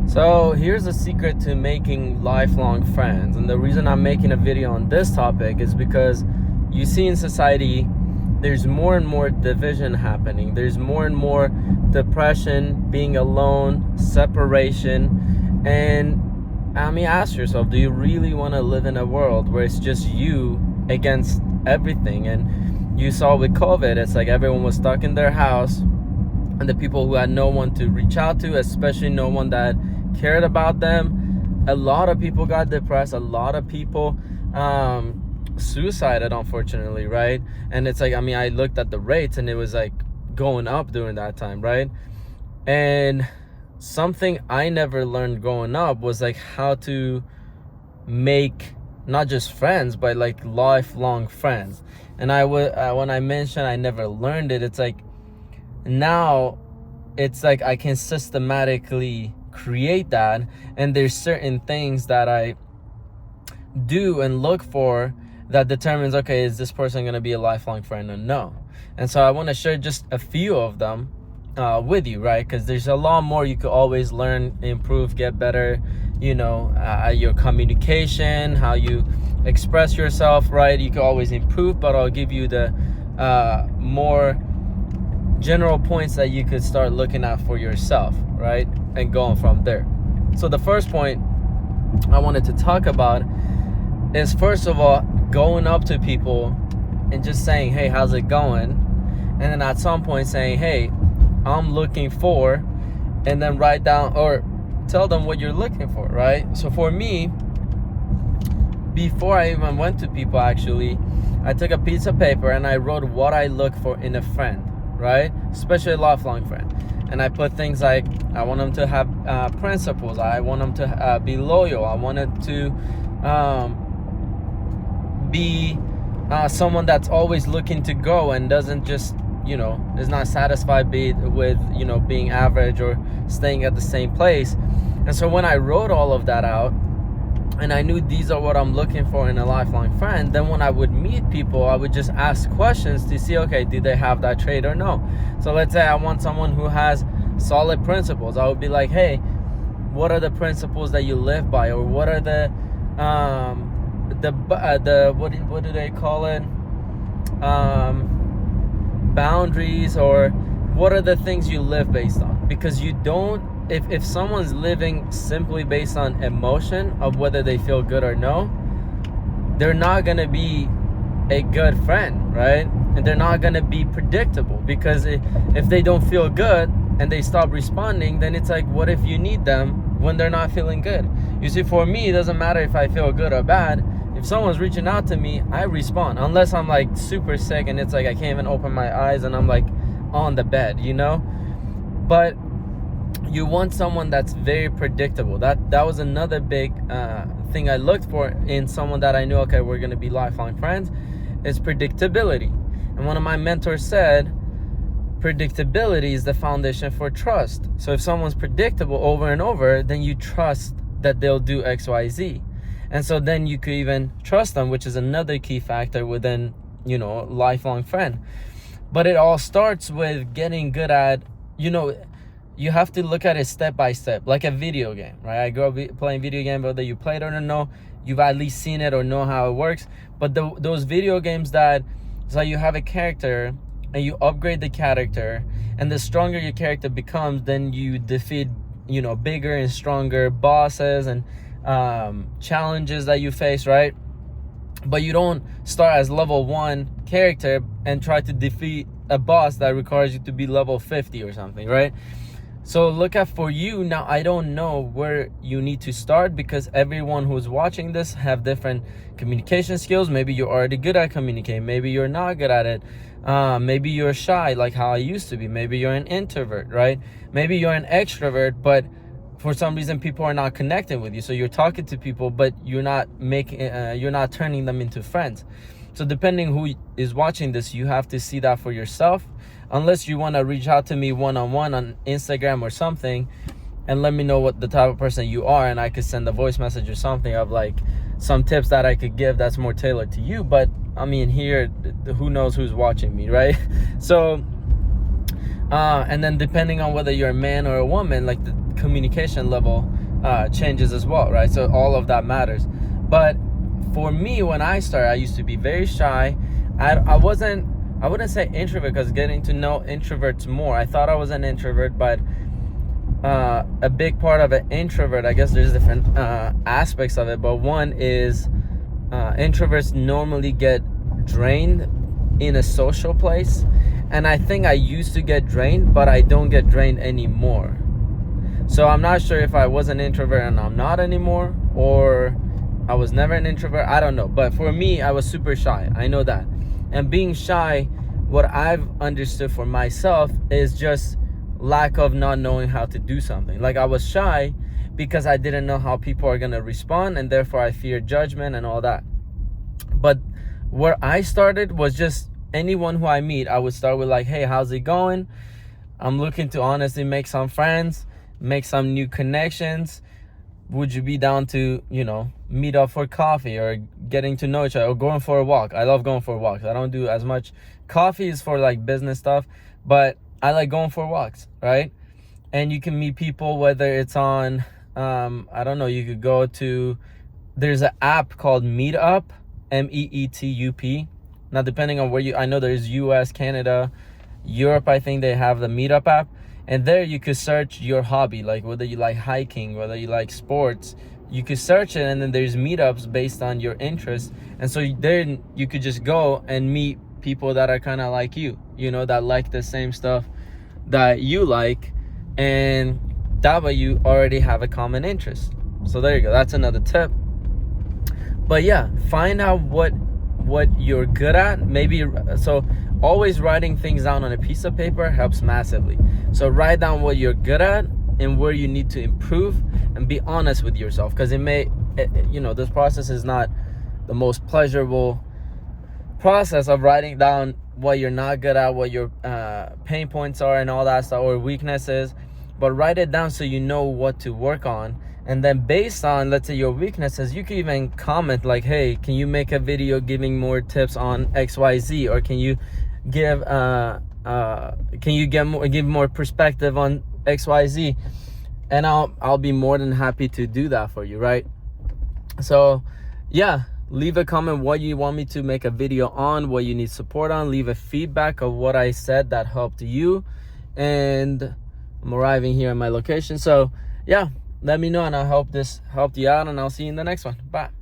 So here's a secret to making lifelong friends. And the reason I'm making a video on this topic is because you see in society, there's more and more division happening. There's more and more depression, being alone, separation. And I mean, ask yourself, do you really want to live in a world where it's just you against everything? And you saw with COVID, it's like everyone was stuck in their house, and the people who had no one to reach out to, especially no one that cared about them, a lot of people got depressed. A lot of people suicided, unfortunately, right? And it's like, I mean, I looked at the rates and it was like going up during that time, right? And something I never learned growing up was like how to make not just friends but like lifelong friends. And I would when I mentioned I never learned it, it's like now it's like I can systematically create that, and there's certain things that I do and look for that determines, okay, is this person going to be a lifelong friend or no? And so I want to share just a few of them with you, right? Because there's a lot more you could always learn, improve, get better, your communication, how you express yourself, right? You could always improve, but I'll give you the more general points that you could start looking at for yourself, right? And going from there. So the first point I wanted to talk about is, first of all, going up to people and just saying, hey, how's it going? And then at some point saying, hey, I'm looking for, and then write down or tell them what you're looking for, right? So for me, before I even went to people, actually, I took a piece of paper and I wrote what I look for in a friend, right? Especially a lifelong friend. And I put things like, I want them to have principles. I want them to be loyal. I want them to be someone that's always looking to grow and doesn't just, is not satisfied with, being average or staying at the same place. And so when I wrote all of that out, and I knew these are what I'm looking for in a lifelong friend, then when I would meet people, I would just ask questions to see, okay, do they have that trait or no? So let's say I want someone who has solid principles. I would be like, hey, what are the principles that you live by? Or what are the what do they call it? Boundaries, or what are the things you live based on? Because you don't, if someone's living simply based on emotion of whether they feel good or no, they're not going to be a good friend, right? And they're not going to be predictable, because if they don't feel good and they stop responding, then it's like, what if you need them when they're not feeling good? You see, for me, it doesn't matter if I feel good or bad. If someone's reaching out to me, I respond, unless I'm like super sick and it's like I can't even open my eyes and I'm like on the bed, But you want someone that's very predictable. That was another big thing I looked for in someone that I knew, okay, we're going to be lifelong friends, is predictability. And one of my mentors said, predictability is the foundation for trust. So if someone's predictable over and over, then you trust that they'll do X, Y, Z. And so then you could even trust them, which is another key factor within, lifelong friend. But it all starts with getting good at, you have to look at it step by step, like a video game, right? I grew up playing video game, whether you played it or no, you've at least seen it or know how it works. But those video games that, so you have a character and you upgrade the character, and the stronger your character becomes, then you defeat, bigger and stronger bosses and challenges that you face, right? But you don't start as level 1 character and try to defeat a boss that requires you to be level 50 or something, right? So look at, for you now, I don't know where you need to start, because everyone who's watching this have different communication skills. Maybe you're already good at communicating, maybe you're not good at it, maybe you're shy like how I used to be, maybe you're an introvert, right? Maybe you're an extrovert, but for some reason people are not connecting with you, so you're talking to people but you're not turning them into friends. So depending who is watching this, you have to see that for yourself, unless you want to reach out to me one-on-one on Instagram or something and let me know what the type of person you are, and I could send a voice message or something of like some tips that I could give that's more tailored to you. But I mean, here, who knows who's watching me, right? So and then depending on whether you're a man or a woman, like communication level changes as well, right? So all of that matters. But for me, when I started, I used to be very shy. I wouldn't say introvert, because getting to know introverts more, I thought I was an introvert, but a big part of an introvert, I guess there's different aspects of it, but one is introverts normally get drained in a social place, and I think I used to get drained, but I don't get drained anymore. So I'm not sure if I was an introvert and I'm not anymore, or I was never an introvert. I don't know. But for me, I was super shy. I know that. And being shy, what I've understood for myself is just lack of not knowing how to do something. Like, I was shy because I didn't know how people are going to respond, and therefore I feared judgment and all that. But where I started was just anyone who I meet, I would start with like, hey, how's it going? I'm looking to honestly make some friends, make some new connections. Would you be down to, meet up for coffee, or getting to know each other, or going for a walk? I love going for walks. I don't do as much. Coffee is for like business stuff, but I like going for walks, right? And you can meet people, whether it's on, I don't know, you could go to, there's an app called Meetup, Meetup. Now, depending on where I know there's US, Canada, Europe, I think they have the Meetup app. And there you could search your hobby, like whether you like hiking, whether you like sports. You could search it, and then there's meetups based on your interests. And so then you could just go and meet people that are kind of like you, that like the same stuff that you like. And that way you already have a common interest. So there you go. That's another tip. But yeah, find out what you're good at. Maybe so always writing things down on a piece of paper helps massively. So write down what you're good at and where you need to improve, and be honest with yourself, because this process is not the most pleasurable process of writing down what you're not good at, what your pain points are and all that stuff, or weaknesses. But write it down so you know what to work on. And then based on, let's say, your weaknesses, you can even comment like, hey, can you make a video giving more tips on XYZ? Or can you give give more perspective on XYZ? And I'll be more than happy to do that for you, right? So yeah, leave a comment what you want me to make a video on, what you need support on. Leave a feedback of what I said that helped you. And I'm arriving here at my location, so yeah, let me know, and I hope this helped you out, and I'll see you in the next one. Bye.